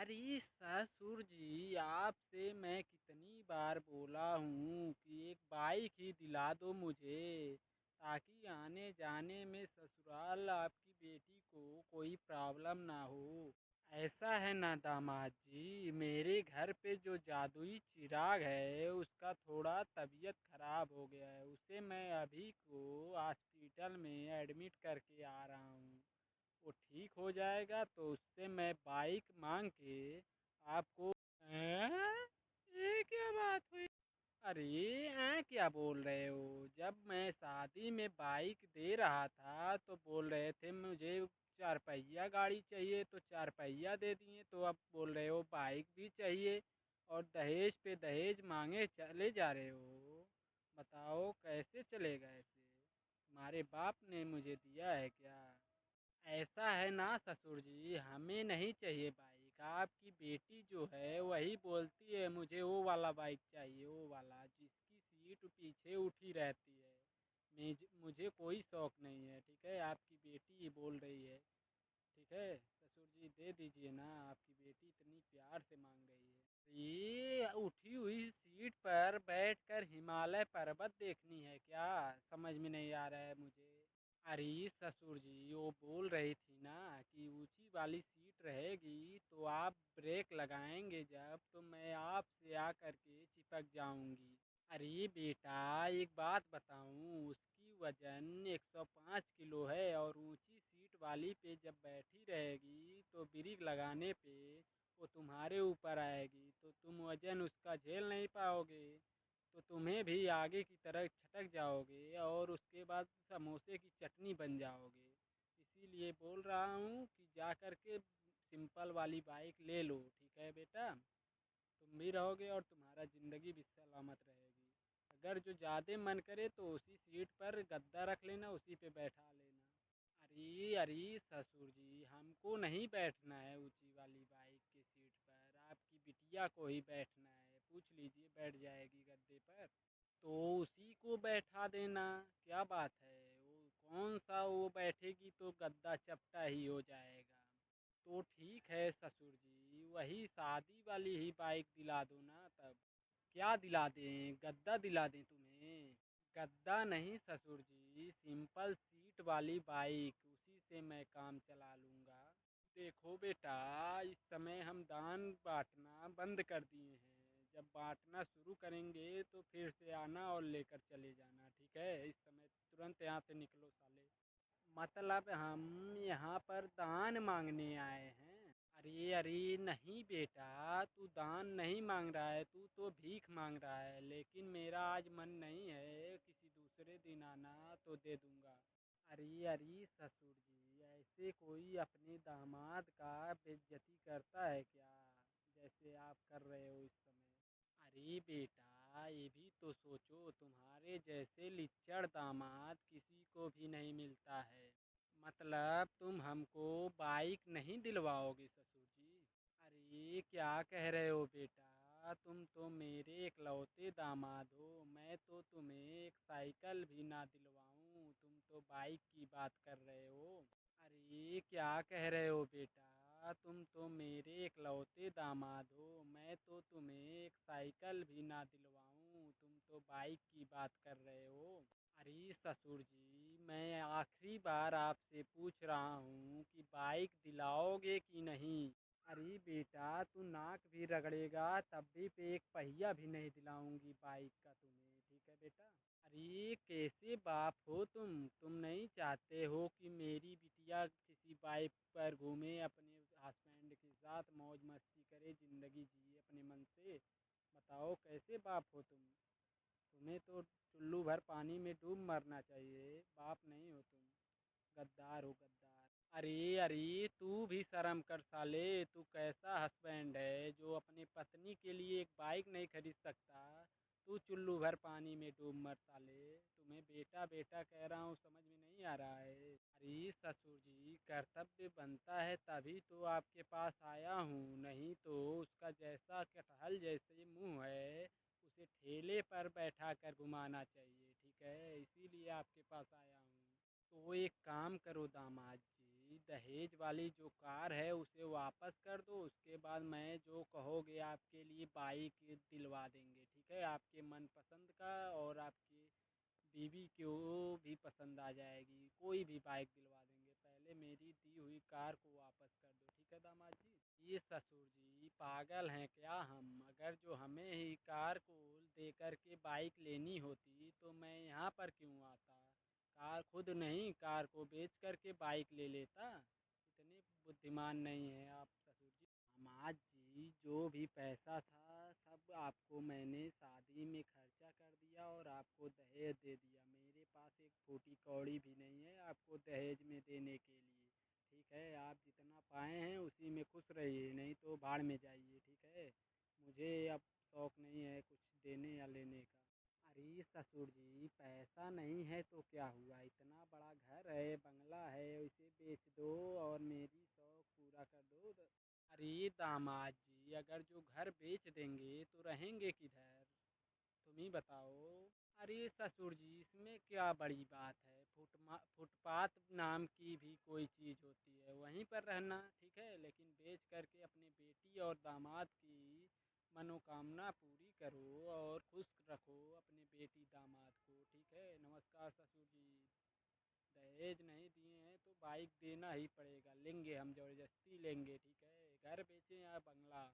अरे ससुर जी, आपसे मैं कितनी बार बोला हूँ कि एक बाइक ही दिला दो मुझे, ताकि आने जाने में ससुराल आपकी बेटी को कोई प्रॉब्लम ना हो। ऐसा है ना दामाद जी, मेरे घर पे जो जादुई चिराग है उसका थोड़ा तबीयत खराब हो गया है। उसे मैं अभी को हॉस्पिटल में एडमिट करके आ रहा हूँ। वो ठीक हो जाएगा तो उससे मैं बाइक मांग के आपको। हैं? ये क्या बात हुई? अरे क्या बोल रहे हो? जब मैं शादी में बाइक दे रहा था तो बोल रहे थे मुझे चार पहिया गाड़ी चाहिए, तो चार पहिया दे दिए, तो अब बोल रहे हो बाइक भी चाहिए और दहेज पे दहेज मांगे चले जा रहे हो। बताओ कैसे चलेगा ऐसे? तुम्हारे बाप ने मुझे दिया है क्या? ऐसा है ना ससुर जी, हमें नहीं चाहिए बाइक। आपकी बेटी जो है वही बोलती है मुझे वो वाला बाइक चाहिए, वो वाला जिसकी सीट पीछे उठी रहती है। मुझे कोई शौक नहीं है, ठीक है? आपकी बेटी ही बोल रही है। ठीक है ससुर जी, दे दीजिए ना, आपकी बेटी इतनी प्यार से मांग रही है। ये उठी हुई सीट पर बैठकर हिमालय पर्वत देखनी है क्या? समझ में नहीं आ रहा है मुझे। अरे ससुर जी, वो बोल रही थी ना कि ऊंची वाली सीट रहेगी तो आप ब्रेक लगाएंगे जब तो मैं आपसे आकर के चिपक जाऊंगी। अरे बेटा, एक बात बताऊं, उसकी वजन 105 किलो है और ऊंची सीट वाली पे जब बैठी रहेगी तो ब्रेक लगाने पे वो तुम्हारे ऊपर आएगी तो तुम वजन उसका झेल नहीं पाओगे, तो तुम्हें भी आगे की तरफ छटक जाओगे और उसके बाद समोसे की चटनी बन जाओगे। इसीलिए बोल रहा हूँ कि जा कर के सिंपल वाली बाइक ले लो, ठीक है बेटा? तुम भी रहोगे और तुम्हारा ज़िंदगी भी सलामत रहेगी। अगर जो ज़्यादा मन करे तो उसी सीट पर गद्दा रख लेना, उसी पे बैठा लेना। अरे अरे ससुर जी, हमको नहीं बैठना है ऊंची वाली बाइक की सीट पर, आपकी बिटिया को ही बैठना है। पूछ लीजिए, बैठ जाएगी गद्दे पर तो उसी को बैठा देना। क्या बात है? वो कौन सा वो बैठेगी तो गद्दा चपटा ही हो जाएगा। तो ठीक है ससुर जी, वही शादी वाली ही बाइक दिला दो ना तब। क्या दिला दें? गद्दा दिला दें तुम्हें? गद्दा नहीं ससुर जी, सिंपल सीट वाली बाइक, उसी से मैं काम चला लूँगा। देखो बेटा, इस समय हम दान बाँटना बंद कर दिए हैं। जब बाँटना शुरू करेंगे तो फिर से आना और लेकर चले जाना, ठीक है? इस समय तुरंत यहाँ से निकलो साले। मतलब हम यहाँ पर दान मांगने आए हैं। अरे अरे नहीं बेटा, तू दान नहीं मांग रहा है, तू तो भीख मांग रहा है। लेकिन मेरा आज मन नहीं है, किसी दूसरे दिन आना तो दे दूंगा। अरे अरे ससुर जी, ऐसे कोई अपने दामाद का बेइज्जती करता है क्या? जैसे आप कर रहे हो इस समय। अरे बेटा, ये भी तो सोचो, तुम्हारे जैसे लिच्चड़ दामाद किसी को भी नहीं मिलता है। मतलब तुम हमको बाइक नहीं दिलवाओगे ससुर जी? अरे क्या कह रहे हो बेटा, तुम तो मेरे इकलौते दामाद हो। मैं तो तुम्हें एक साइकिल भी ना दिलवाऊं, तुम तो बाइक की बात कर रहे हो। अरे क्या कह रहे हो बेटा, तुम तो मेरे इकलौते दामाद हो। मैं तो तुम्हें एक साइकिल भी ना दिलवाऊं, तुम तो बाइक की बात कर रहे हो। अरे ससुर जी, मैं आखिरी बार आपसे पूछ रहा हूँ कि बाइक दिलाओगे कि नहीं? अरे बेटा, तू नाक भी रगड़ेगा तब भी पे एक पहिया भी नहीं दिलाऊंगी बाइक का तुम्हें, ठीक है बेटा? अरे कैसे बाप हो तुम नहीं चाहते हो कि मेरी बिटिया किसी बाइक पर घूमे, अपने हस्बैंड के साथ मौज मस्ती करे, ज़िंदगी जिए अपने मन से? बताओ कैसे बाप हो तुम? तुम्हें तो चुल्लू भर पानी में डूब मरना चाहिए, बाप नहीं हो तुम। गद्दार हो गद्दार। अरे अरे तू भी शर्म कर साले, तू कैसा हस्बैंड है जो अपने पत्नी के लिए एक बाइक नहीं खरीद सकता? तू चुल्लू भर पानी में डूब मर साले। तुम्हें बेटा बेटा कह रहा हूँ, समझ में नहीं आ रहा है? अरे ससुर जी, कर्तव्य बनता है तभी तो आपके पास आया हूँ, नहीं तो उसका जैसा कटहल जैसे मुंह है उसे ठेले पर बैठा कर घुमाना चाहिए, ठीक है? इसीलिए आपके पास आया हूँ। तो एक काम करो दामाद जी, जी, दहेज वाली जो कार है उसे वापस कर दो, उसके बाद मैं जो कहोगे आपके लिए बाइक दिलवा देंगे, ठीक है? आपके मनपसंद का और आपकी बीवी को भी पसंद आ जाएगी, कोई भी बाइक दिलवा देंगे। पहले मेरी दी हुई कार को वापस कर दो, ठीक है दामाद जी? ये ससुर जी पागल हैं क्या हम? अगर जो हमें ही कार को दे कर के बाइक लेनी होती तो मैं यहाँ पर क्यों आता? कार खुद नहीं, कार को बेच कर के बाइक ले लेता। इतने बुद्धिमान नहीं हैं आप ससुर जी। दामाद जी, जो भी पैसा था सब आपको मैंने शादी में खर्चा कर दिया और आपको दहेज दे दिया। मेरे पास एक फूटी कौड़ी भी नहीं है आपको दहेज में देने के लिए। ठीक है, आप जितना पाए हैं उसी में खुश रहिए, नहीं तो भाड़ में जाइए, ठीक है? मुझे अब शौक नहीं है कुछ देने या लेने का। अरे ससुर जी, पैसा नहीं है तो क्या हुआ? इतना बड़ा घर है, बंगला है, उसे बेच दो और मेरी शौक पूरा कर दो। अरे दामाद जी, अगर जो घर बेच देंगे तो रहेंगे किधर? तुम ही बताओ। अरे ससुर जी, इसमें क्या बड़ी बात है? फुटपाथ नाम की भी कोई चीज़ होती है, वहीं पर रहना, ठीक है? लेकिन बेच करके अपने बेटी और दामाद की मनोकामना पूरी करो और खुश रखो अपने बेटी दामाद को, ठीक है? नमस्कार ससुर जी। दहेज नहीं दिए हैं तो बाइक देना ही पड़ेगा, लेंगे हम ज़बरदस्ती लेंगे, ठीक है? घर बेचें या बंगला।